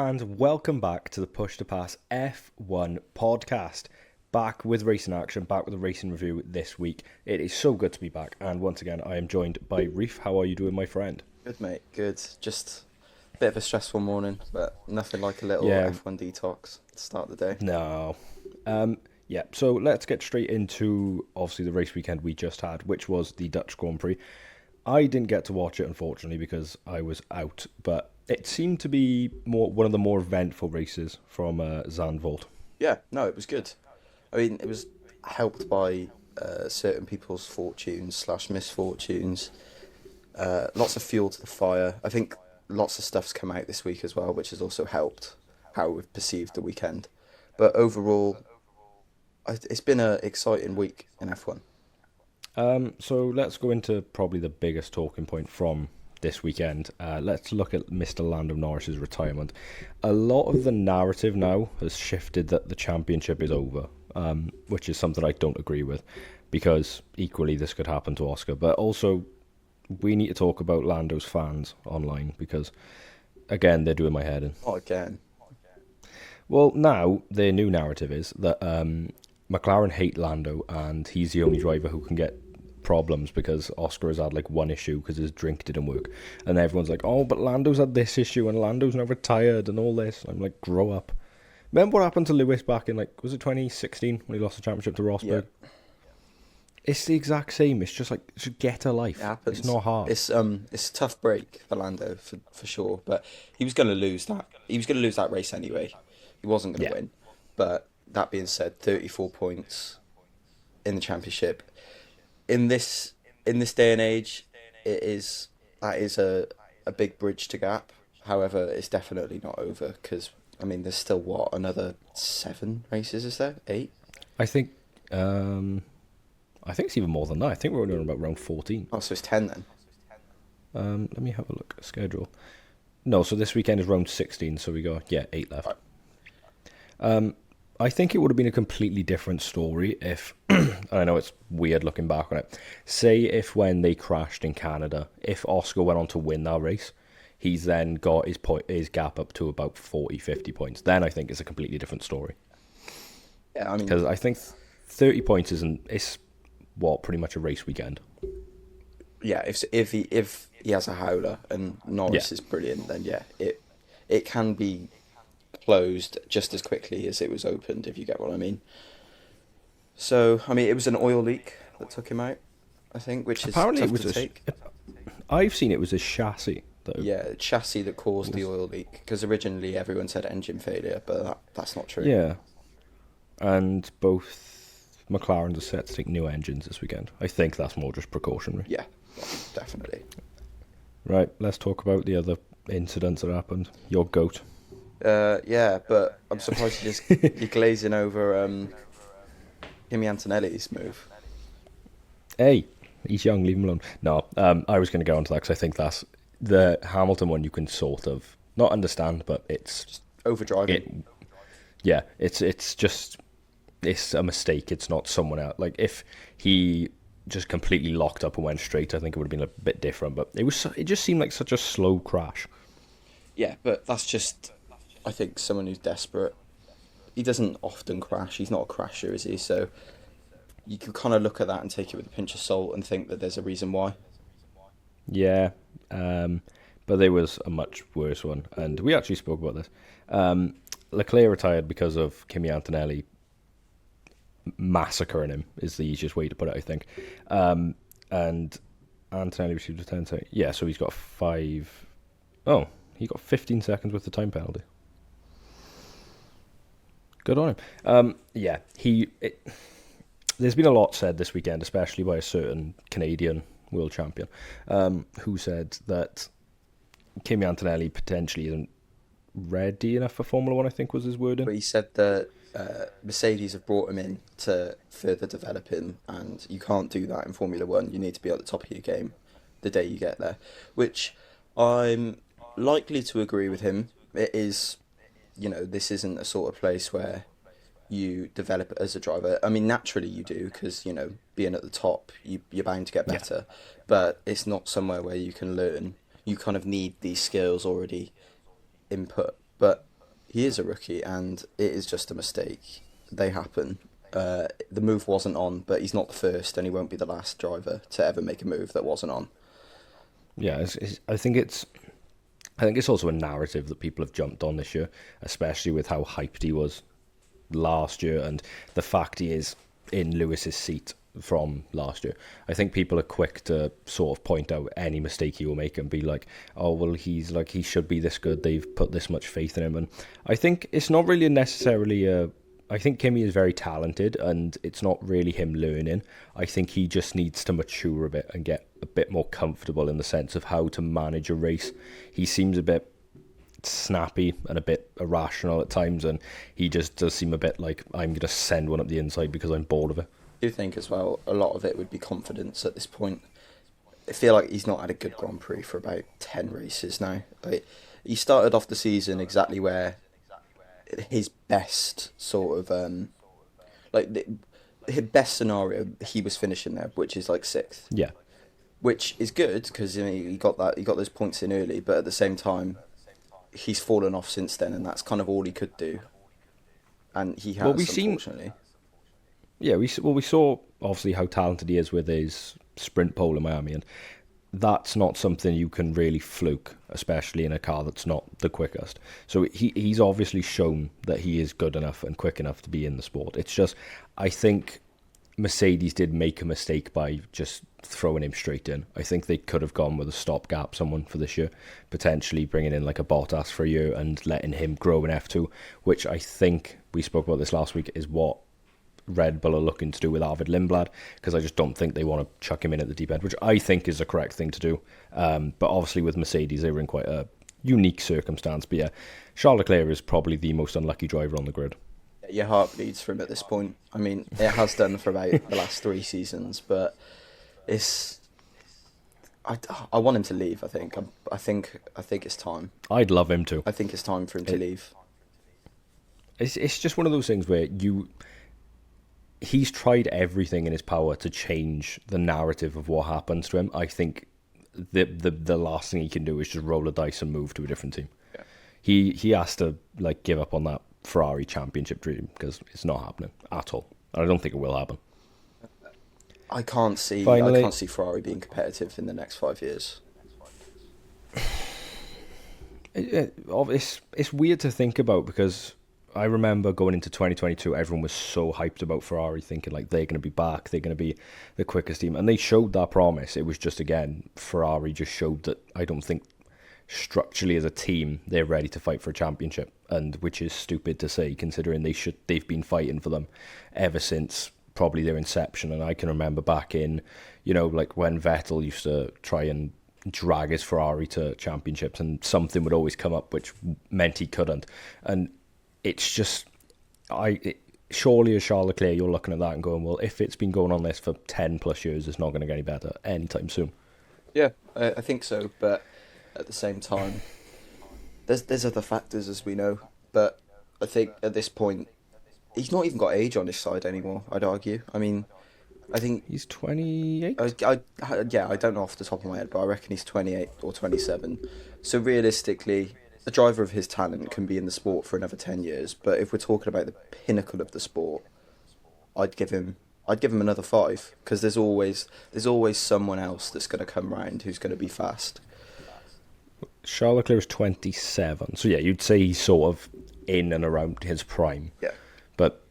and welcome back to the Push to Pass F1 podcast. Back with racing action, back with a racing review this week. It is so good to be back, and once again, I am joined by Reef. How are you doing, my friend? Good, mate. Good. Just a bit of a stressful morning, but nothing like a little F1 detox to start the day. No. So let's get straight into, obviously, the race weekend we just had, which was the Dutch Grand Prix. I didn't get to watch it, unfortunately, because I was out, but it seemed to be one of the more eventful races from Zandvoort. Yeah, no, it was good. I mean, it was helped by certain people's fortunes/misfortunes. Lots of fuel to the fire. I think lots of stuff's come out this week as well, which has also helped how we've perceived the weekend. But overall, it's been an exciting week in F1. So let's go into probably the biggest talking point from this weekend. Let's look at Mr. Lando Norris's retirement. A lot of the narrative now has shifted that the championship is over, which is something I don't agree with, because equally this could happen to Oscar. But also, we need to talk about Lando's fans online, because, again, they're doing my head in. Not again. Well, now, their new narrative is that McLaren hate Lando, and he's the only driver who can get problems because Oscar has had like one issue because his drink didn't work, and everyone's like, oh, but Lando's had this issue and Lando's now retired and all this. I'm like, grow up. Remember what happened to Lewis back in, like, was it 2016 when he lost the championship to Rosberg? Yeah. It's the exact same. It's just like, just get a life. It happens. It's not hard. It's a tough break for Lando for sure, but he was going to lose that. He was going to lose that race anyway. He wasn't going to win. But that being said, 34 points in the championship. In this day and age, that is a big bridge to gap. However, it's definitely not over, because I mean, there's still another 7 races? Is there 8? I think it's even more than that. I think we're only on about round 14. Oh, so it's 10 then. Let me have a look at the schedule. No, so this weekend is round 16, so we got 8 left. Right. I think it would have been a completely different story if, I know it's weird looking back on it, say if when they crashed in Canada, if Oscar went on to win that race, he's then got his gap up to about 40, 50 points. Then I think it's a completely different story. Yeah, I mean, because I think 30 points it's pretty much a race weekend. Yeah, if he has a howler and Norris is brilliant, then it can be closed just as quickly as it was opened, if you get what I mean. So, I mean, it was an oil leak that took him out, I think, which is apparently tough it was to take. I've seen it was a chassis. Yeah, chassis that caused the oil leak, because originally everyone said engine failure, but that's not true. Yeah, and both McLarens are set to take new engines this weekend. I think that's more just precautionary. Yeah, definitely. Right, let's talk about the other incidents that happened. Your GOAT. Yeah, but I'm surprised you're glazing over Kimi Antonelli's move. Hey, he's young, leave him alone. No, I was going to go on to that because I think that's the Hamilton one you can sort of not understand, but it's just overdriving. It's a mistake. It's not someone else. Like, if he just completely locked up and went straight, I think it would have been a bit different, but it just seemed like such a slow crash. Yeah, but that's just, I think, someone who's desperate. He doesn't often crash. He's not a crasher, is he? So you can kind of look at that and take it with a pinch of salt and think that there's a reason why. Yeah, but there was a much worse one, and we actually spoke about this. Leclerc retired because of Kimi Antonelli massacring him, is the easiest way to put it, I think. And Antonelli received a 10 second. Yeah, so he's got 5. Oh, he got 15 seconds with the time penalty. Good on him. There's been a lot said this weekend, especially by a certain Canadian world champion, who said that Kimi Antonelli potentially isn't ready enough for Formula One, I think was his wording. But he said that Mercedes have brought him in to further develop him, and you can't do that in Formula One. You need to be at the top of your game the day you get there, which I'm likely to agree with him. It is, this isn't a sort of place where you develop as a driver. I mean, naturally you do, because, being at the top, you're bound to get better. Yeah. But it's not somewhere where you can learn. You kind of need these skills already input. But He is a rookie, and it is just a mistake. They happen. The move wasn't on, but he's not the first, and he won't be the last driver to ever make a move that wasn't on. Yeah, I think it's also a narrative that people have jumped on this year, especially with how hyped he was last year and the fact he is in Lewis's seat from last year. I think people are quick to sort of point out any mistake he will make and be like, oh, well, he's like, he should be this good. They've put this much faith in him. And I think it's not really necessarily I think Kimi is very talented and it's not really him learning. I think he just needs to mature a bit and get a bit more comfortable in the sense of how to manage a race. He seems a bit snappy and a bit irrational at times, and he just does seem a bit like, I'm going to send one up the inside because I'm bored of it. I do think as well, a lot of it would be confidence at this point. I feel like he's not had a good Grand Prix for about 10 races now. Like, he started off the season exactly where his best sort of his best scenario he was finishing there, which is like 6th. Yeah. Which is good because he got those points in early, but at the same time he's fallen off since then, and that's kind of all he could do. And he has, unfortunately. We saw obviously how talented he is with his sprint pole in Miami, and that's not something you can really fluke, especially in a car that's not the quickest. So he's obviously shown that he is good enough and quick enough to be in the sport. It's just, I think Mercedes did make a mistake by just throwing him straight in. I think they could have gone with a stopgap someone for this year, potentially bringing in like a Bottas for a year and letting him grow in F2, which I think, we spoke about this last week, is what Red Bull are looking to do with Arvid Lindblad, because I just don't think they want to chuck him in at the deep end, which I think is the correct thing to do. But obviously with Mercedes, they were in quite a unique circumstance. But yeah, Charles Leclerc is probably the most unlucky driver on the grid. Your heart bleeds for him at this point. I mean, it has done for about the last 3 seasons, but it's... I want him to leave, I think. I think it's time. I'd love him to. I think it's time for him to leave. It's just one of those things where he's tried everything in his power to change the narrative of what happens to him. I think the last thing he can do is just roll the dice and move to a different team. Yeah. He has to like give up on that Ferrari championship dream, because it's not happening at all. And I don't think it will happen. I can't see Ferrari being competitive in the next 5 years. It's weird to think about, because I remember going into 2022, everyone was so hyped about Ferrari, thinking like they're going to be back, they're going to be the quickest team, and they showed that promise. It was just, again, Ferrari just showed that I don't think structurally as a team they're ready to fight for a championship, and which is stupid to say considering they've been fighting for them ever since probably their inception. And I can remember back in, like when Vettel used to try and drag his Ferrari to championships, and something would always come up which meant he couldn't. And it's just, surely as Charles Leclerc, you're looking at that and going, well, if it's been going on this for 10 plus years, it's not going to get any better anytime soon. Yeah, I think so, but at the same time, there's other factors, as we know. But I think at this point, he's not even got age on his side anymore, I'd argue. I mean, I think... He's 28? I don't know off the top of my head, but I reckon he's 28 or 27. So realistically, a driver of his talent can be in the sport for another 10 years. But if we're talking about the pinnacle of the sport, I'd give him another 5, because there's always someone else that's going to come round who's going to be fast. Charles Leclerc is 27, so yeah, you'd say he's sort of in and around his prime. Yeah, but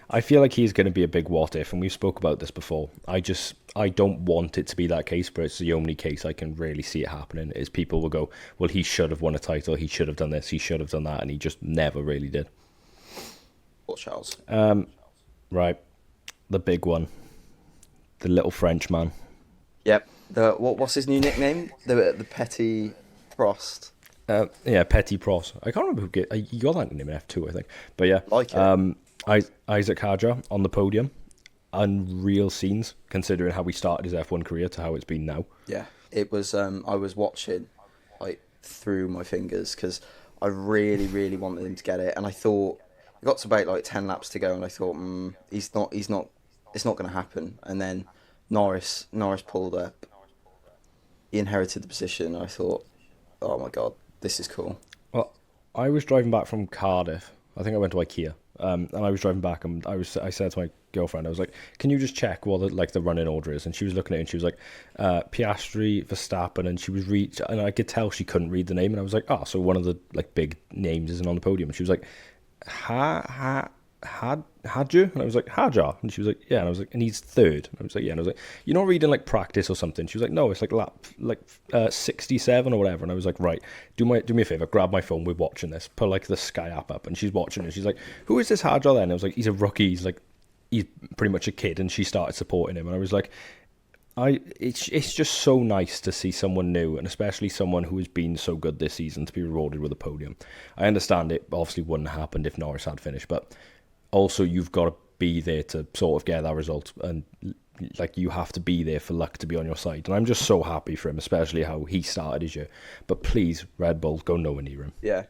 I feel like he's going to be a big what if, and we spoke about this before. I don't want it to be that case, but it's the only case I can really see it happening. Is people will go, well, he should have won a title, he should have done this, he should have done that, and he just never really did. What Charles? Right, the big one, the little French man. Yep. What's his new nickname? The Petit Prost. Petit Prost. I can't remember he got that name in F2, I think. But yeah, like it. Isaac Hadjar on the podium. Unreal scenes, considering how he started his F1 career to how it's been now. Yeah, it was. I was watching like through my fingers because I really, really wanted him to get it, and I thought it got to about like 10 laps to go, and I thought, it's not going to happen. And then Norris pulled up. He inherited the position. I thought, oh my god, this is cool. Well, I was driving back from Cardiff. I think I went to IKEA. And I was driving back, and I said to my girlfriend, I was like, "Can you just check what the running order is?" And she was looking at it, and she was like, "Piastri, Verstappen," and she was and I could tell she couldn't read the name, and I was like, "Oh, so one of the like big names isn't on the podium." And she was like, Hadjar? And I was like, Hadjar? And she was like, yeah. And I was like, and he's third. And I was like, yeah. And I was like, you're not reading like practice or something? She was like, no, it's like lap 67 or whatever. And I was like, right, do me a favor, grab my phone, we're watching this, put like the Sky app up, and she's watching it. She's like, who is this Hadjar then? And I was like, he's a rookie, he's pretty much a kid. And she started supporting him, and I was like, it's just so nice to see someone new, and especially someone who has been so good this season, to be rewarded with a podium. I understand it obviously wouldn't have happened if Norris had finished, but also you've got to be there to sort of get that result, and like you have to be there for luck to be on your side. And I'm just so happy for him, especially how he started his year. But please, Red Bull, go nowhere near him. Yeah,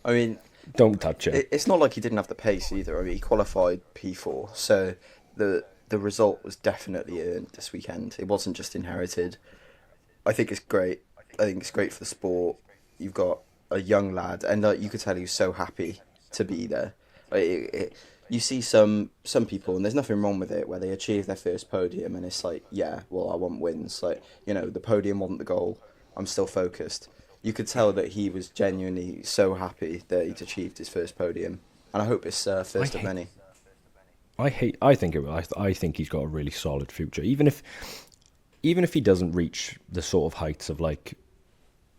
I mean, don't touch him. It's not like he didn't have the pace either. I mean, he qualified P4, so the result was definitely earned this weekend. It wasn't just inherited. I think it's great. I think it's great for the sport. You've got a young lad, and you could tell he was so happy to be there. You see some people, and there's nothing wrong with it, where they achieve their first podium, and it's like, yeah, well, I want wins. Like, you know, the podium wasn't the goal. I'm still focused. You could tell that he was genuinely so happy that he'd achieved his first podium, and I hope it's first of many. I think he's got a really solid future, even if he doesn't reach the sort of heights of like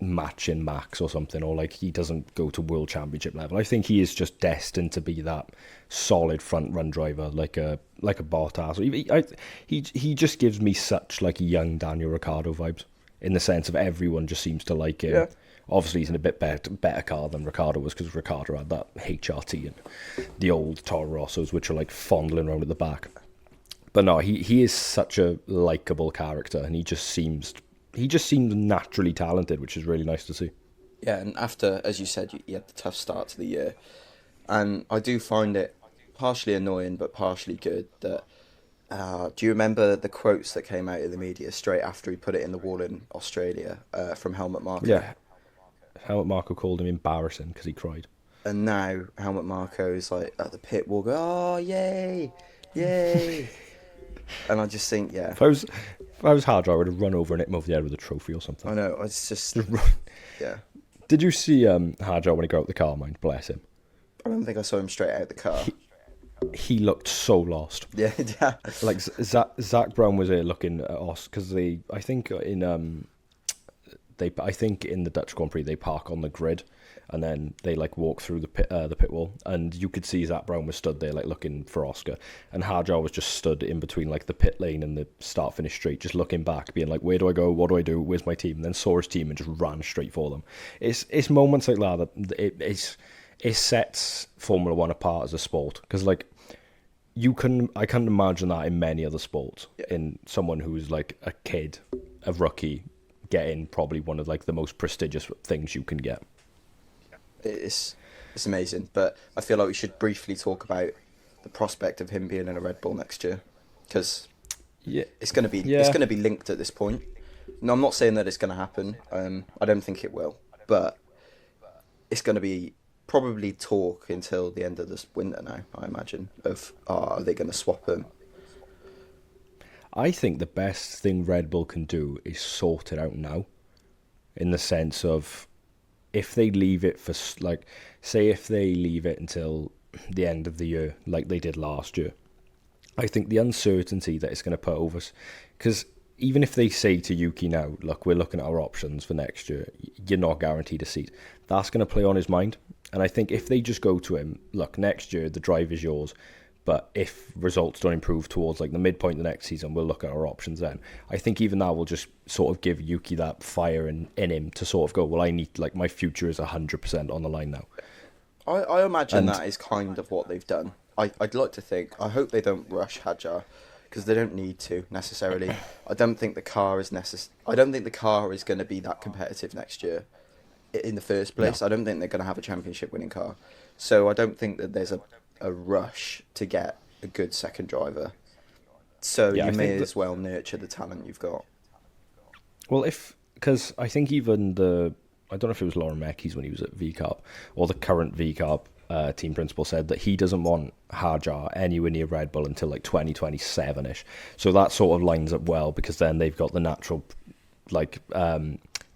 matching Max or something, or like he doesn't go to world championship level. I think he is just destined to be that solid front run driver, like a Bottas. He just gives me such like young Daniel Ricciardo vibes, in the sense of everyone just seems to like him. Yeah. Obviously, he's in a bit better car than Ricciardo was, because Ricciardo had that HRT and the old Toro Rossos, which are like fondling around at the back. But no, he is such a likable character, and he just seems naturally talented, which is really nice to see. Yeah, and after, as you said, you had the tough start to the year, and I do find it partially annoying but partially good that. Do you remember the quotes that came out of the media straight after he put it in the wall in Australia from Helmut Marko? Yeah. Helmut Marko called him embarrassing because he cried. And now Helmut Marko is like at the pit wall, oh yay, yay! And I just think, yeah. If I was Hadjar, I would have run over and hit him over the head with a trophy or something. I know. It's just yeah. Did you see Hadjar when he got out the car? Mind, bless him. I don't think I saw him straight out the car. He looked so lost. Yeah. Like Zach Brown was here looking at us, because I think in the Dutch Grand Prix they park on the grid, and then they like walk through the pit wall, and you could see Zach Brown was stood there like looking for Oscar, and Hadjar was just stood in between like the pit lane and the start finish straight, just looking back, being like, where do I go? What do I do? Where's my team? And then saw his team and just ran straight for them. It's moments like that it sets Formula One apart as a sport, because like I can't imagine that in many other sports. Yeah. In someone who's like a kid, a rookie, getting probably one of like the most prestigious things you can get. It's amazing, but I feel like we should briefly talk about the prospect of him being in a Red Bull next year, because it's going to be linked at this point. No, I'm not saying that it's going to happen. I don't think it will, but it's going to be probably talk until the end of this winter now, I imagine, of are they going to swap him? I think the best thing Red Bull can do is sort it out now, in the sense of if they leave it for, like, say if they leave it until the end of the year, like they did last year, I think the uncertainty that it's going to put over, because even if they say to Yuki now, look, we're looking at our options for next year, you're not guaranteed a seat, that's going to play on his mind. And I think if they just go to him, look, next year the drive is yours, but if results don't improve towards like the midpoint of the next season, we'll look at our options then. I think even that will just sort of give Yuki that fire in him to sort of go, well, I need, like, my future is 100% on the line now. I imagine that is kind of what they've done. I'd like to think, I hope they don't rush Hadjar, because they don't need to necessarily. I don't think the car is going to be that competitive next year in the first place. No. I don't think they're going to have a championship winning car. So I don't think that there's a rush to get a good second driver. So you may as well nurture the talent you've got. Well, because I think even the I don't know if it was Lauren Meckies when he was at VCARB, or the current VCARB team principal said that he doesn't want Hadjar anywhere near Red Bull until like 2027-ish. So that sort of lines up well, because then they've got the natural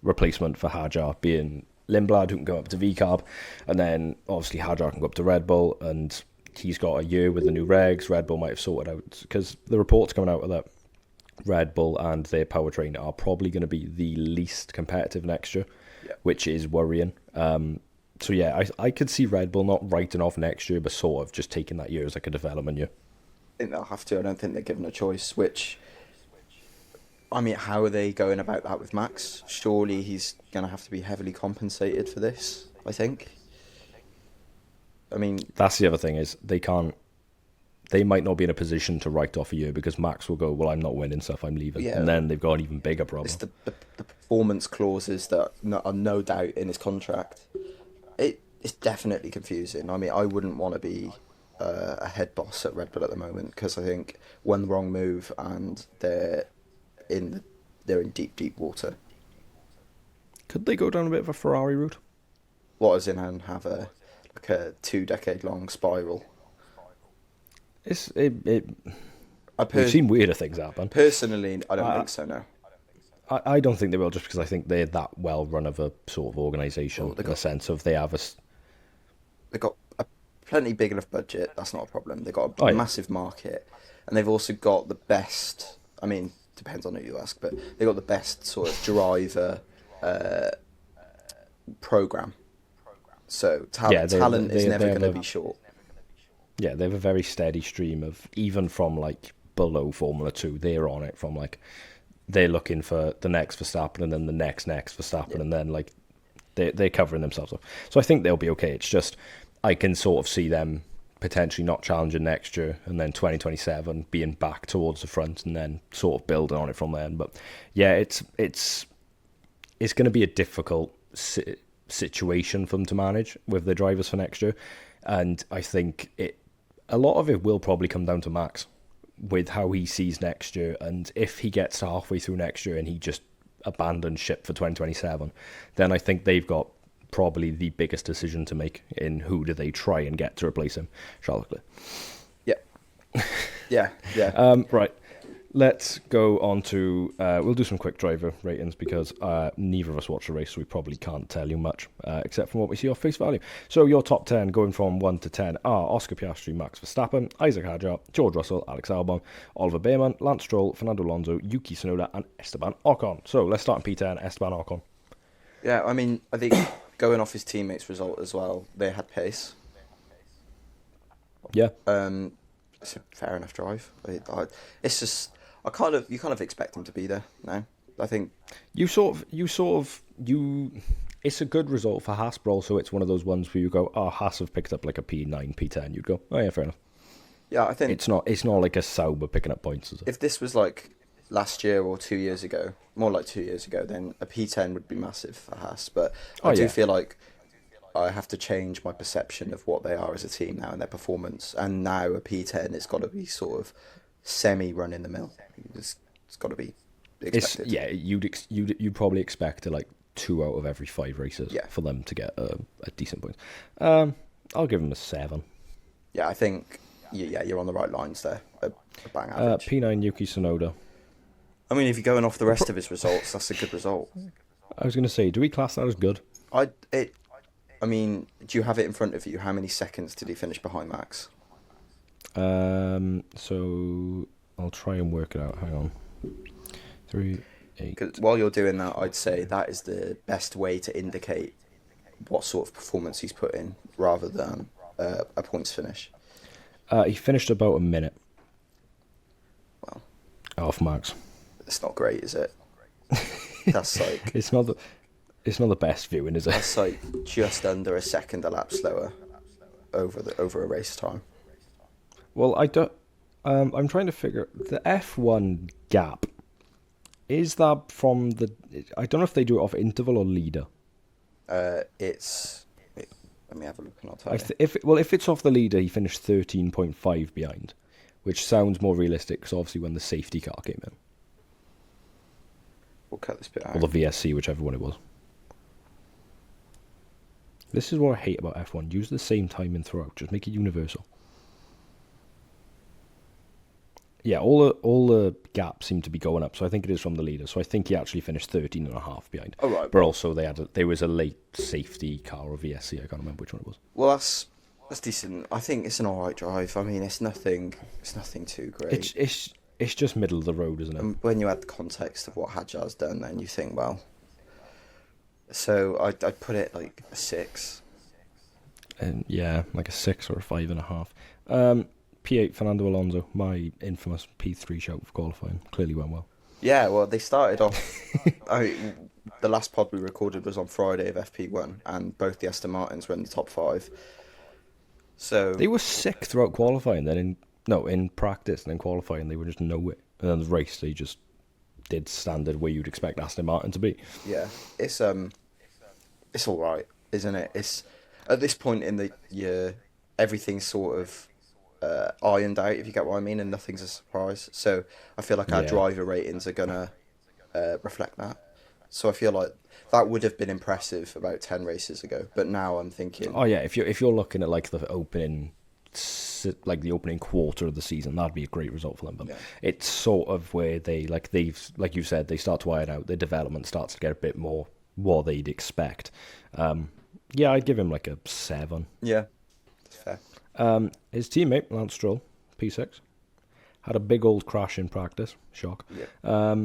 replacement for Hadjar being Lindblad, who can go up to VCARB, and then obviously Hadjar can go up to Red Bull, and he's got a year with the new regs. Red Bull might have sorted out, because the reports coming out of that Red Bull and their powertrain are probably going to be the least competitive next year, which is worrying. So yeah, I could see Red Bull not writing off next year, but sort of just taking that year as like a development year. I think they'll have to. I don't think they're given a choice, which, I mean, how are they going about that with Max? Surely he's going to have to be heavily compensated for this, I think. I mean, that's the other thing, is they might not be in a position to write off a year, because Max will go, well, I'm not winning stuff, I'm leaving. And then they've got an even bigger problem. It's the performance clauses that are no doubt in his contract. It's definitely confusing. I mean, I wouldn't want to be a head boss at Red Bull at the moment, because I think one wrong move and they're in deep water. Could they go down a bit of a Ferrari route? What, as in, and have a 2-decade-long spiral? We've seen weirder things happen. Personally, I don't think so, no. I don't think they will, just because I think they're that well run of a sort of organisation, in the sense of they have they've got a plenty big enough budget, that's not a problem. They've got a massive market, and they've also got the best, I mean, depends on who you ask, but they've got the best sort of driver programme. So talent is never going to be short. Yeah, they have a very steady stream of, even from like below Formula 2, they're on it from like, they're looking for the next Verstappen and then the next Verstappen, and then like they're covering themselves up. So I think they'll be okay. It's just, I can sort of see them potentially not challenging next year, and then 2027 being back towards the front, and then sort of building on it from then. But yeah, it's going to be a difficult situation for them to manage with the drivers for next year, and I think a lot of it will probably come down to Max with how he sees next year, and if he gets to halfway through next year and he just abandons ship for 2027, then I think they've got probably the biggest decision to make in who do they try and get to replace him. Charles Leclerc. Yeah. Right. Let's go on to, we'll do some quick driver ratings, because neither of us watch the race, so we probably can't tell you much, except from what we see off face value. So your top 10, going from 1 to 10, are Oscar Piastri, Max Verstappen, Isaac Hadjar, George Russell, Alex Albon, Oliver Behrman, Lance Stroll, Fernando Alonso, Yuki Tsunoda, and Esteban Ocon. So let's start in P10, Esteban Ocon. Yeah, I mean, I think going off his teammates' result as well, they had pace. Yeah. It's a fair enough drive. It's just, you kind of expect him to be there now. I think it's a good result for Haas, but also it's one of those ones where you go, oh, Haas have picked up like a P9, P10. You'd go, oh yeah, fair enough. Yeah, I think it's not like a Sauber picking up points. Is it? If this was like last year or 2 years ago, more like 2 years ago, then a P10 would be massive for Haas. But I do feel like I have to change my perception of what they are as a team now and their performance. And now a P10, it's got to be sort of semi-run-in-the-mill. It's got to be expected. You'd probably expect like 2 out of every 5 races for them to get a decent point. I'll give them a 7. Yeah, I think you're on the right lines there. A bang average. P9 Yuki Tsunoda. I mean, if you're going off the rest of his results, that's a good result. I was going to say, do we class that as good? I mean, do you have it in front of you? How many seconds did he finish behind Max? So I'll try and work it out. Hang on. 3, 8. 'Cause while you're doing that, I'd say that is the best way to indicate what sort of performance he's put in, rather than a points finish. He finished about a minute. Well, off Max. It's not great, is it? That's like it's not the best viewing, is it? That's like just under a second a lap slower over a race time. Well, I'm trying to figure the F1 gap. Is that from the? I don't know if they do it off interval or leader. Let me have a look and I'll tell you. If it's off the leader, he finished 13.5 behind, which sounds more realistic because obviously when the safety car came in. We'll cut this bit out. Or the VSC, whichever one it was. This is what I hate about F1. Use the same timing throughout. Just make it universal. Yeah, all the gaps seem to be going up, so I think it is from the leader. So I think he actually finished 13 and a half behind. Oh, right. But also there was a late safety car or VSC. I can't remember which one it was. Well, that's decent. I think it's an alright drive. I mean, it's nothing too great. It's just middle of the road, isn't it? And when you add the context of what Hadjar's done, then you think, well. So I'd put it like a 6. And yeah, like a 6 or a 5.5. P8 Fernando Alonso, my infamous P3 shout for qualifying, clearly went well. Yeah, well, they started off. The last pod we recorded was on Friday of FP1, and both the Aston Martins were in the top 5. So they were sick throughout qualifying. Then in practice and in qualifying they were just nowhere. And then the race they just did standard where you'd expect Aston Martin to be. Yeah, it's all right, isn't it? It's at this point in the year, everything's sort of ironed out, if you get what I mean, and nothing's a surprise. So I feel like our driver ratings are gonna reflect that. So I feel like that would have been impressive about 10 races ago, but now I'm thinking, oh yeah, if you're looking at like the opening quarter of the season, that'd be a great result for them. But it's sort of where like you said, they start to iron out. Their development starts to get a bit more what they'd expect. Yeah, I'd give him like a 7. Yeah, that's fair. His teammate Lance Stroll, P6, had a big old crash in practice. Shock. Yeah.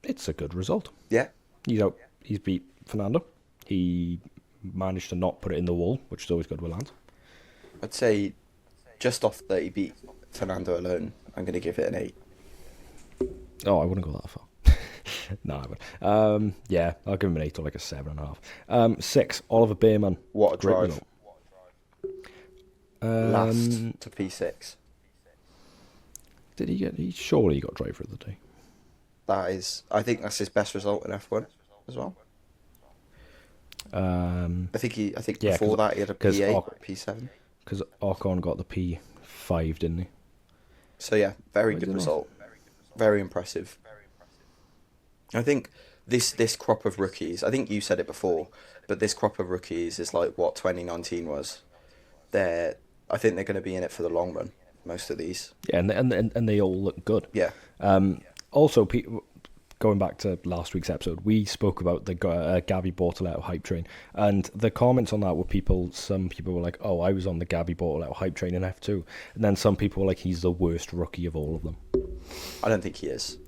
It's a good result. Yeah. He's beat Fernando. He managed to not put it in the wall, which is always good with Lance. I'd say just off that he beat Fernando alone, I'm going to give it an 8. Oh, I wouldn't go that far. No, I would. Yeah, I'll give him an 8 or like a 7.5. 6, Oliver Bearman. What a Great drive. result. Last to P6. Did he surely got driver of the day. I think that's his best result in F1 as well. I think before that he had a P8 or P7. Because Ocon got the P5, didn't he? So yeah, very good result. Very impressive. I think this crop of rookies, I think you said it before, but this crop of rookies is like what 2019 was. I think they're going to be in it for the long run, most of these. Yeah, and they all look good. Yeah. Also, going back to last week's episode, we spoke about the Gabby Bortoletto hype train, and the comments on that were some people were like, oh, I was on the Gabby Bortoletto hype train in F2, and then some people were like, he's the worst rookie of all of them. I don't think he is.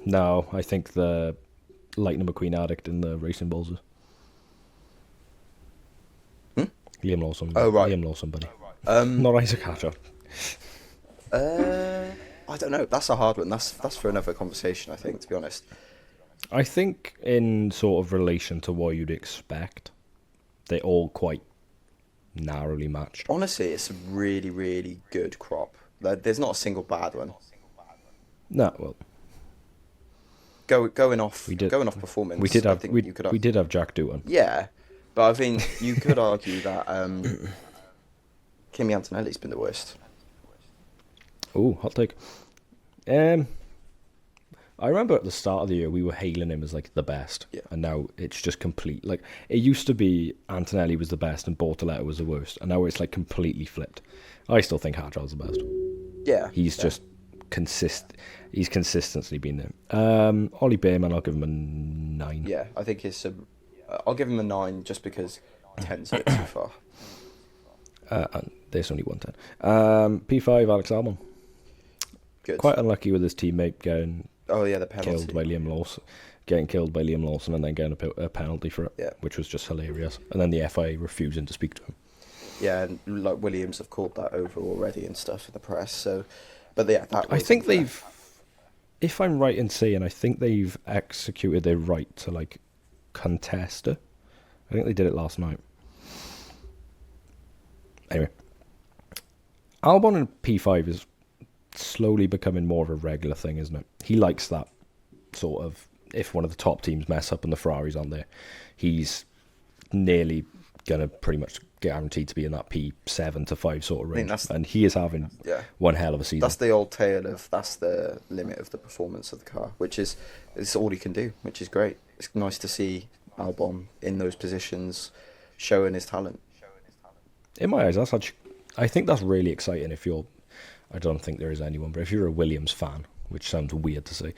No, I think the Lightning McQueen addict in the Racing Bulls is. Liam Lawson. Oh, right. Liam Lawson, buddy. Not Isaac Hadjar. I don't know. That's a hard one. That's for another conversation, I think, to be honest. I think in sort of relation to what you'd expect, they're all quite narrowly matched. Honestly, it's a really, really good crop. There's not a single bad one. No, well, going off performance. We did have I think we did have Jack Doohan. Yeah, but I think you could argue that Kimi Antonelli's been the worst. Oh, hot take. I remember at the start of the year we were hailing him as like the best, and now it's just complete. Like it used to be Antonelli was the best and Bortoletto was the worst, and now it's like completely flipped. I still think Hadjar's the best. Yeah, he's just He's consistently been there. Ollie Bearman, I'll give him a 9. Yeah, I think I'll give him a 9 just because 10's a bit too far. And there's only 110. P5, Alex Albon. Good. Quite unlucky with his teammate getting the penalty. killed by Liam Lawson, and then getting a penalty for it, which was just hilarious. And then the FIA refusing to speak to him. Yeah, and like Williams have called that over already and stuff in the press. So, but yeah, I think they've. If I'm right in saying, I think they've executed their right to like contest it. I think they did it last night. Anyway, Albon in P5 is slowly becoming more of a regular thing, isn't it? He likes that sort of, if one of the top teams mess up and the Ferraris on there, he's nearly going to pretty much guaranteed to be in that P7 to 5 sort of range. And he is having one hell of a season. That's the old tale of that's the limit of the performance of the car, which is it's all he can do, which is great. It's nice to see Albon in those positions showing his talent. In my eyes, I think that's really exciting if you're, I don't think there is anyone, but if you're a Williams fan, which sounds weird to say,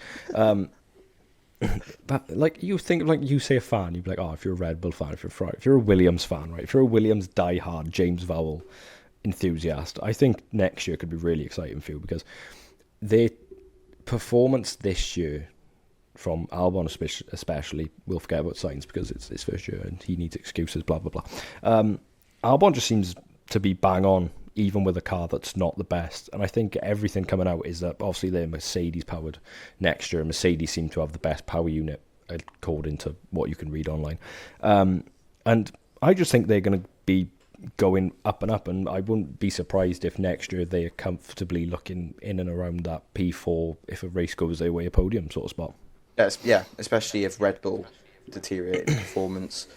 but like you think, like you say a fan, you'd be like, oh, if you're a Red Bull fan, if you're a Ferrari, if you're a Williams fan, right? If you're a Williams diehard James Vowell enthusiast, I think next year could be really exciting for you because their performance this year from Albon especially, we'll forget about Sainz because it's his first year and he needs excuses, blah, blah, blah. Albon just seems to be bang on, even with a car that's not the best. And I think everything coming out is that obviously they're Mercedes powered next year. Mercedes seem to have the best power unit according to what you can read online. And I just think they're going to be going up and up, and I wouldn't be surprised if next year they are comfortably looking in and around that P4 if a race goes their way, a podium sort of spot. Yeah, especially if Red Bull deteriorate in performance.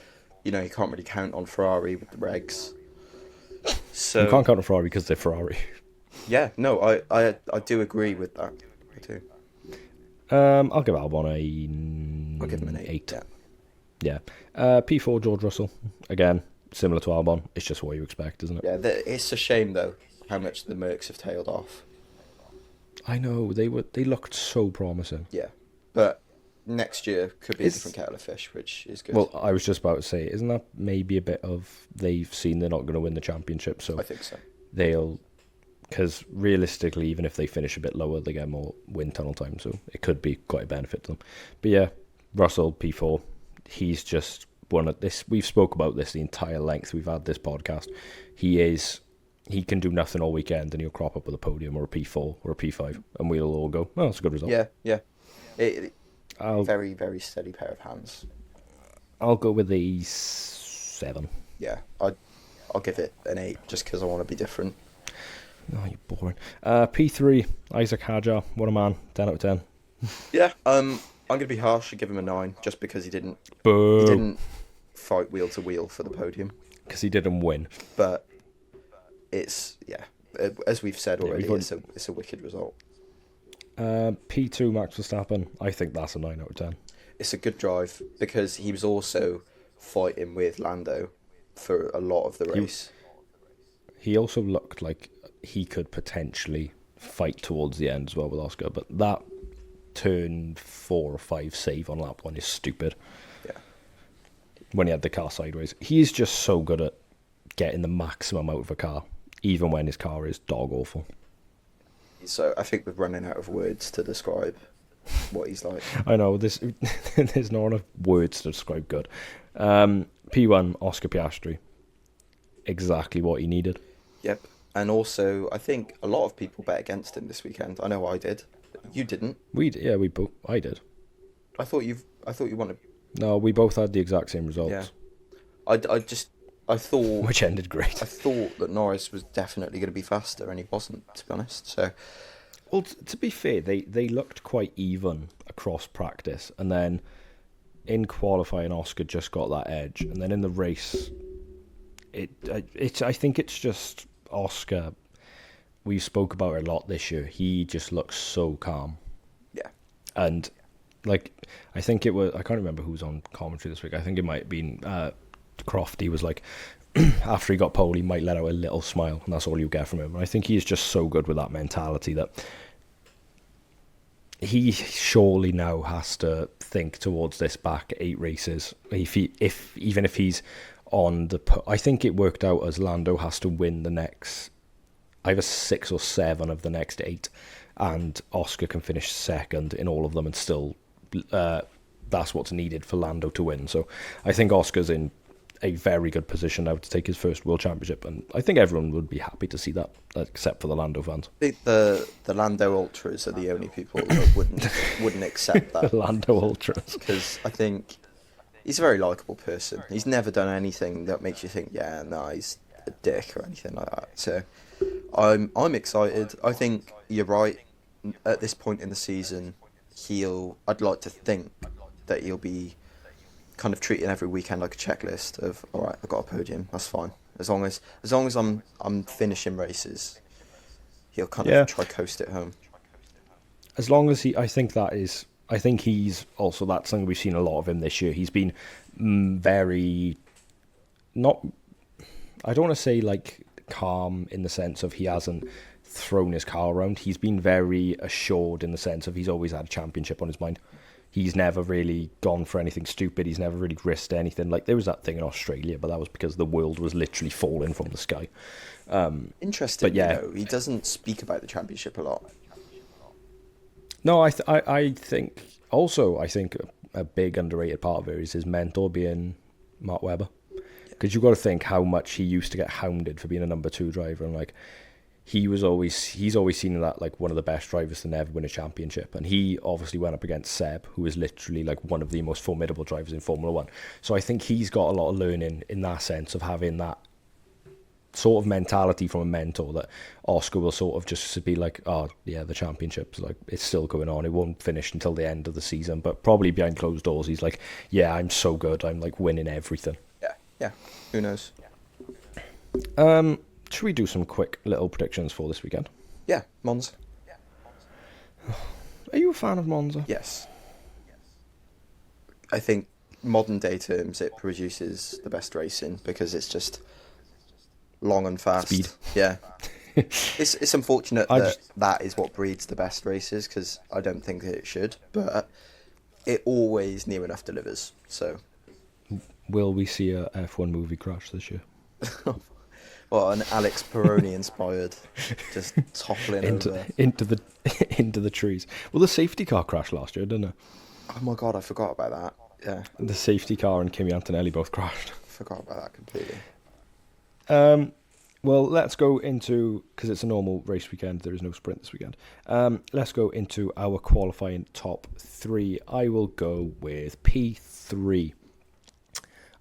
You know, you can't really count on Ferrari with the regs. So you can't count on Ferrari because they're Ferrari. Yeah, no, I do agree with that. I do. I'll give Albon I'll give him an 8. Yeah. P4 George Russell, again, similar to Albon. It's just what you expect, isn't it? Yeah, it's a shame though how much the Mercs have tailed off. I know they looked so promising. Yeah, but next year could be a different kettle of fish, which is good. Well, I was just about to say, isn't that maybe a bit of they've seen they're not going to win the championship, so I think so. Because realistically, even if they finish a bit lower, they get more wind tunnel time, so it could be quite a benefit to them. But yeah, Russell P4, he's just one of this. We've spoke about this the entire length we've had this podcast. He can do nothing all weekend, and he'll crop up with a podium or a P4 or a P5, and we'll all go, "Oh, that's a good result." Yeah. Very, very steady pair of hands. I'll go with a 7. Yeah, I'll give it an 8 just because I want to be different. Oh, you're boring. P3, Isaac Hadjar. What a man. 10 out of 10. Yeah, I'm going to be harsh and give him a 9 just because he didn't fight wheel to wheel for the podium. Because he didn't win. But it's, as we've said already, it's a wicked result. P2, Max Verstappen. I think that's a 9 out of 10. It's a good drive because he was also fighting with Lando for a lot of the race. He also looked like he could potentially fight towards the end as well with Oscar, but that turn 4 or 5 save on lap 1 is stupid. Yeah. When he had the car sideways. He's just so good at getting the maximum out of a car, even when his car is dog awful. So I think we're running out of words to describe what he's like. I know, there's not enough words to describe good. P1, Oscar Piastri. Exactly what he needed. Yep. And also, I think a lot of people bet against him this weekend. I know I did. You didn't. I did. I thought you wanted. No, we both had the exact same results. Yeah. I thought. Which ended great. I thought that Norris was definitely going to be faster, and he wasn't, to be honest. So. Well, to be fair, they looked quite even across practice, and then in qualifying, Oscar just got that edge, and then in the race, I think it's just Oscar. We spoke about it a lot this year. He just looks so calm. Yeah. And like, I think it was, I can't remember who was on commentary this week. I think it might have been Croft. He was like, after he got pole, he might let out a little smile, and that's all you get from him. And I think he is just so good with that mentality that he surely now has to think towards this back 8 races. Even if he's on the, I think it worked out as Lando has to win the next either 6 or 7 of the next 8, and Oscar can finish second in all of them, and still that's what's needed for Lando to win. So I think Oscar's in a very good position now to take his first World Championship, and I think everyone would be happy to see that, except for the Lando fans. I think the Lando Ultras are the only people that wouldn't accept that. The Lando Ultras. Because I think he's a very likeable person. He's never done anything that makes you think, he's a dick or anything like that. So I'm excited. I think you're right. At this point in the season, I'd like to think that he'll be kind of treating every weekend like a checklist of, all right, I've got a podium, that's fine. As long as I'm finishing races, he'll kind of try coast it home. As long as I think he's also, that's something we've seen a lot of him this year. He's been very not. I don't want to say like calm in the sense of he hasn't thrown his car around. He's been very assured in the sense of he's always had a championship on his mind. He's never really gone for anything stupid. He's never really risked anything. Like, there was that thing in Australia, but that was because the world was literally falling from the sky. Interesting, but yeah, he doesn't speak about the championship a lot. No, I think also, I think a big underrated part of it is his mentor being Mark Webber. Because you've got to think how much he used to get hounded for being a number 2 driver, and like he's always seen that like one of the best drivers to never win a championship, and he obviously went up against Seb, who is literally like one of the most formidable drivers in Formula One. So I think he's got a lot of learning in that sense of having that sort of mentality from a mentor, that Oscar will sort of just be like, oh yeah, the championship's like, it's still going on, it won't finish until the end of the season, but probably behind closed doors he's like, yeah, I'm so good, I'm like winning everything. Yeah, who knows. Should we do some quick little predictions for this weekend? Yeah, Monza. Are you a fan of Monza? Yes. I think modern day terms it produces the best racing because it's just long and fast. Speed. Yeah. It's unfortunate that is what breeds the best races, because I don't think that it should, but it always near enough delivers. So, will we see a F1 movie crash this year? Well, an Alex Peroni inspired, just toppling over into the trees. Well, the safety car crashed last year, didn't it? Oh my god, I forgot about that. Yeah, the safety car and Kimi Antonelli both crashed. Forgot about that completely. Well, let's go into, because it's a normal race weekend, there is no sprint this weekend. Let's go into our qualifying top 3. I will go with P3.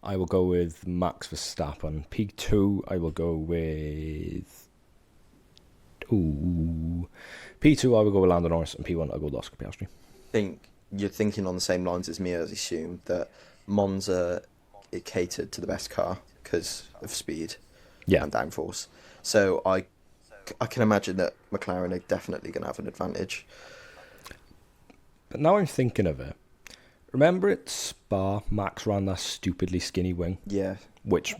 I will go with Max Verstappen. P2, I will go with... P2, I will go with Lando Norris. And P1, I'll go with Oscar Piastri. I think you're thinking on the same lines as me, as I assume, that Monza, it catered to the best car because of speed and downforce. So I can imagine that McLaren are definitely going to have an advantage. But now I'm thinking of it, remember at Spa, Max ran that stupidly skinny wing? Yeah. Which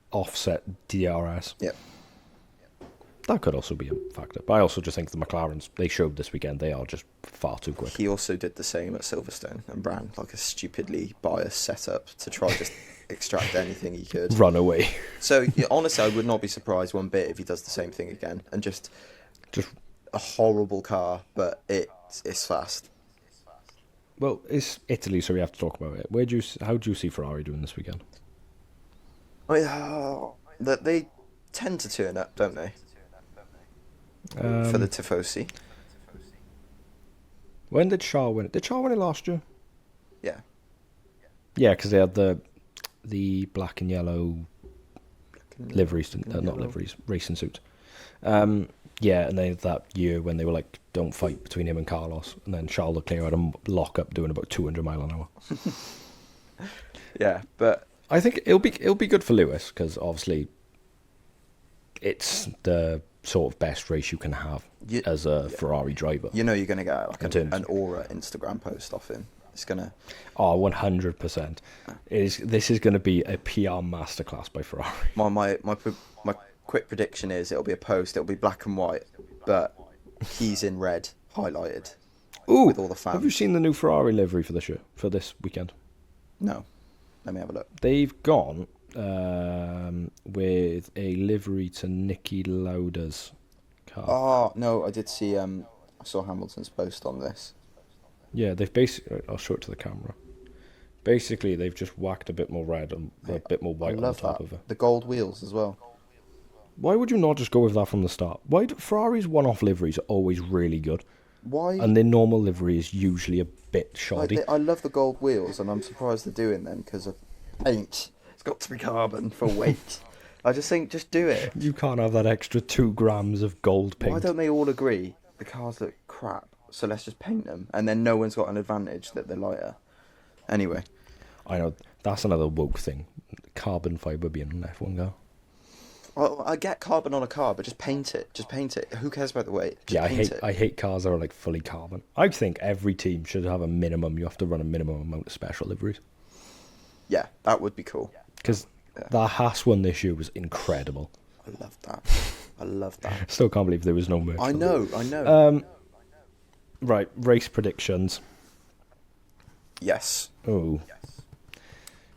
offset DRS. Yep. That could also be a factor. But I also just think the McLarens, they showed this weekend, they are just far too quick. He also did the same at Silverstone and ran like a stupidly biased setup to try just extract anything he could. Run away. So, yeah, honestly, I would not be surprised one bit if he does the same thing again. And just a horrible car, but it's fast. Well, it's Italy, so we have to talk about it. How do you see Ferrari doing this weekend? They tend to turn up, don't they? For the Tifosi. When did Charles win it? Did Charles win it last year? Yeah. Yeah, because they had the black and yellow liveries, not liveries, racing suits. Yeah, and they had that year when they were like, don't fight between him and Carlos, and then Charles Leclerc had a lock up doing about 200 mile an hour. Yeah, but I think it'll be good for Lewis, because obviously it's the sort of best race you can have as a Ferrari driver. You know you're going to get like an aura Instagram post off him. It's going to... Oh, 100%. This is going to be a PR masterclass by Ferrari. My quick prediction is it'll be a post, it'll be black and white, but he's in red, highlighted. Ooh, with all the fans. Have you seen the new Ferrari livery for this weekend? No. Let me have a look. They've gone with a livery to Niki Lauda's car. Oh, no, I did see... I saw Hamilton's post on this. Yeah, they've basically... I'll show it to the camera. Basically, they've just whacked a bit more red and a bit more white on top of it. The gold wheels as well. Why would you not just go with that from the start? Why do Ferrari's one-off liveries are always really good? Why? And their normal livery is usually a bit shoddy. I love the gold wheels, and I'm surprised they're doing them because of paint. It's got to be carbon for weight. I just think, just do it. You can't have that extra 2 grams of gold paint. Why don't they all agree the cars look crap, so let's just paint them, and then no one's got an advantage that they're lighter. Anyway. I know, that's another woke thing. Carbon fibre being an F1 car. Well, I get carbon on a car, but just paint it. Just paint it. Who cares about the weight? I hate cars that are like fully carbon. I think every team should have a minimum. You have to run a minimum amount of special liveries. Yeah, that would be cool. Because That Haas one this year was incredible. I love that. I love that. Still can't believe there was no merch. I know. Right, race predictions. Yes. Oh.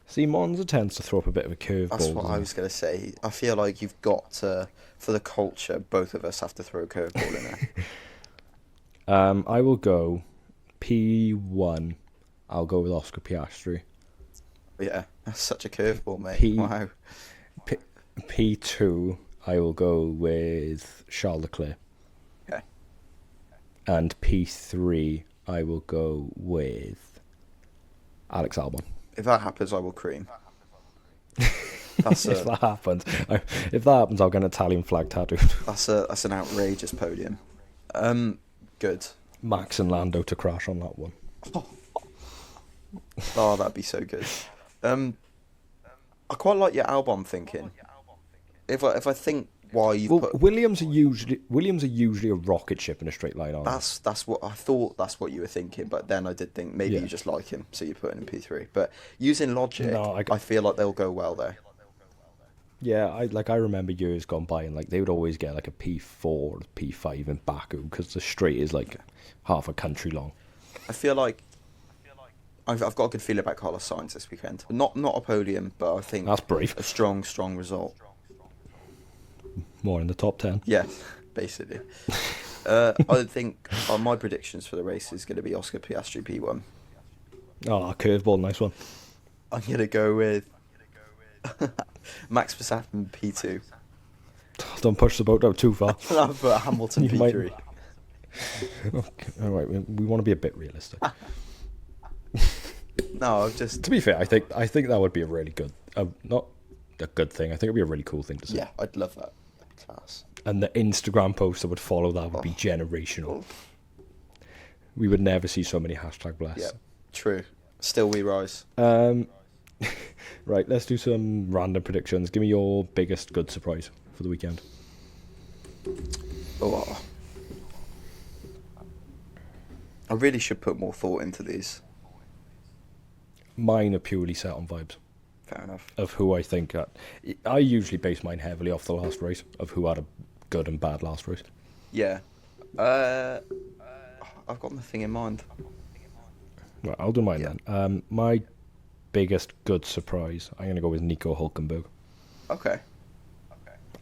See, Monza tends to throw up a bit of a curveball. That's what I was going to say. I feel like you've got to, for the culture, both of us have to throw a curveball in there. I will go P1. I'll go with Oscar Piastri. Yeah, that's such a curveball, mate. Wow. P2, I will go with Charles Leclerc. Okay. And P3, I will go with Alex Albon. If that happens, I will cream. If that happens, I'll get an Italian flag tattooed. That's an outrageous podium. Good. Max and Lando to crash on that one. Oh, that'd be so good. I quite like your Albon thinking. If I think why you put Williams are usually a rocket ship in a straight line, aren't they? that's what I thought. That's what you were thinking, but then I did think maybe you just like him, so you put him in P3. But using logic, I feel like they'll go well there. Yeah, I remember years gone by, and like they would always get like a P4 or P5 in Baku because the straight is like half a country long. I feel like I've got a good feeling about Carlos Sainz this weekend. Not a podium, but I think That's brave. A strong result. More in the top 10. Yeah, basically. I think my predictions for the race is going to be Oscar Piastri P1. Oh, curveball, nice one. I'm going to go with Max Verstappen P2. Don't push the boat out too far. I'll put Hamilton P3. Okay, all right, we want to be a bit realistic. No, I've just... To be fair, I think that would be a really good, not a good thing. I think it'd be a really cool thing to see. Yeah, I'd love that. That'd be class. And the Instagram post that would follow that would be generational. We would never see so many #bless. Yeah, true. Still we rise. Right, let's do some random predictions. Give me your biggest good surprise for the weekend. Oh, I really should put more thought into these. Mine are purely set on vibes. Fair enough. Of who I think... I usually base mine heavily off the last race, of who had a good and bad last race. Yeah. I've got nothing in mind. Right, I'll do mine then. My biggest good surprise, I'm going to go with Nico Hulkenberg. Okay.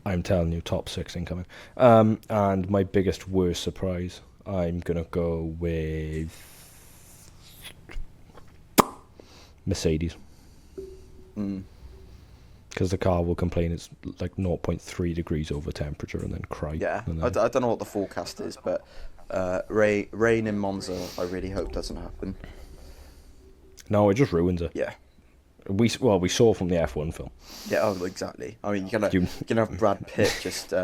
I'm telling you, top 6 incoming. And my biggest worst surprise, I'm going to go with Mercedes. Because the car will complain it's like 0.3 degrees over temperature and then cry. Yeah, then... I don't know what the forecast is, but rain in Monza, I really hope doesn't happen. No, it just ruins it. Yeah. We saw from the F1 film. Yeah, oh, exactly. I mean, you're gonna have Brad Pitt just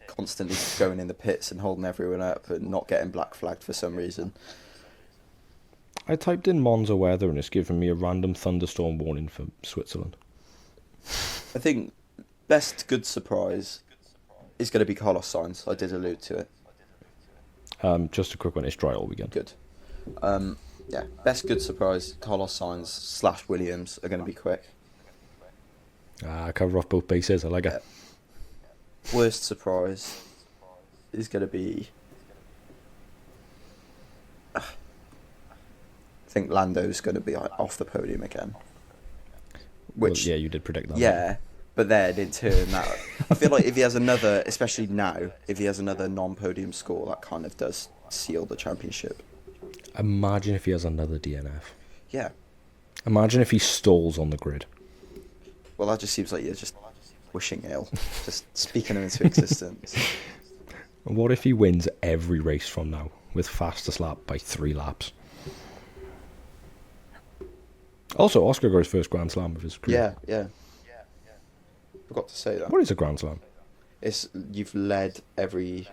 constantly going in the pits and holding everyone up and not getting black flagged for some reason. I typed in Monza weather and it's given me a random thunderstorm warning for Switzerland. I think best good surprise is going to be Carlos Sainz. I did allude to it. Just a quick one. It's dry all weekend. Good. Yeah, best good surprise, Carlos Sainz / Williams are going to be quick. Cover off both bases. I like it. Worst surprise is going to be... I think Lando's going to be off the podium again. Which, well, yeah, you did predict that. Yeah, but then in turn, that I feel like if he has another, especially now, if he has another non-podium score, that kind of does seal the championship. Imagine if he has another DNF. Yeah. Imagine if he stalls on the grid. Well, that just seems like you're just wishing ill, just speaking him into existence. And what if he wins every race from now with fastest lap by 3 laps? Also, Oscar got his first Grand Slam of his career. Yeah. Forgot to say that. What is a Grand Slam? It's you've led every.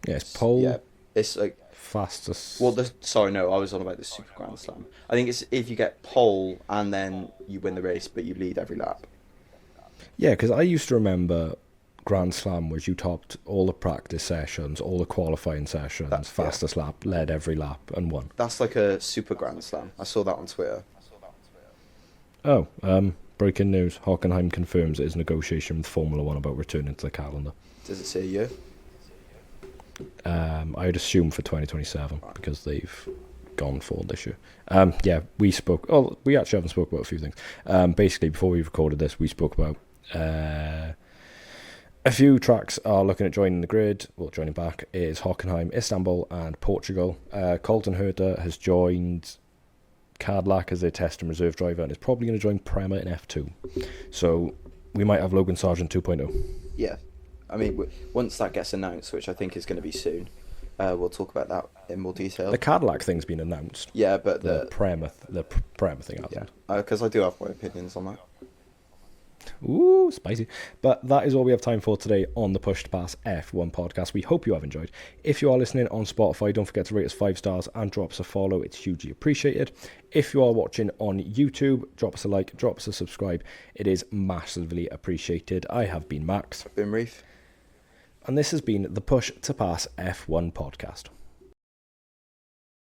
Yeah, it's pole. Yeah, it's like fastest. Well, sorry, no, I was on about the Super Grand Slam. I think it's if you get pole and then you win the race, but you lead every lap. Yeah, because I used to remember Grand Slam was you topped all the practice sessions, all the qualifying sessions, fastest lap, led every lap, and won. That's like a Super Grand Slam. I saw that on Twitter. Oh, breaking news. Hockenheim confirms it is negotiation with Formula 1 about returning to the calendar. Does it say a year? I would assume for 2027 because they've gone for this year. Yeah, we spoke. Oh, we actually haven't spoke about a few things. Basically, before we recorded this, we spoke about a few tracks are looking at joining the grid. Well, joining back is Hockenheim, Istanbul, and Portugal. Colton Herta has joined Cadillac as their test and reserve driver, and is probably going to join Prema in F2. So we might have Logan Sargent 2.0. Yeah. I mean, once that gets announced, which I think is going to be soon, we'll talk about that in more detail. The Cadillac thing's been announced. Yeah, but the Prema thing hasn't. Yeah, because I do have my opinions on that. Ooh, spicy. But that is all we have time for today on the Push to Pass F1 podcast. We hope you have enjoyed. If you are listening on Spotify, don't forget to rate us 5 stars and drop us a follow. It's hugely appreciated. If you are watching on YouTube, drop us a like, drop us a subscribe. It is massively appreciated. I have been Max. I've been Reef. And this has been the Push to Pass F1 podcast.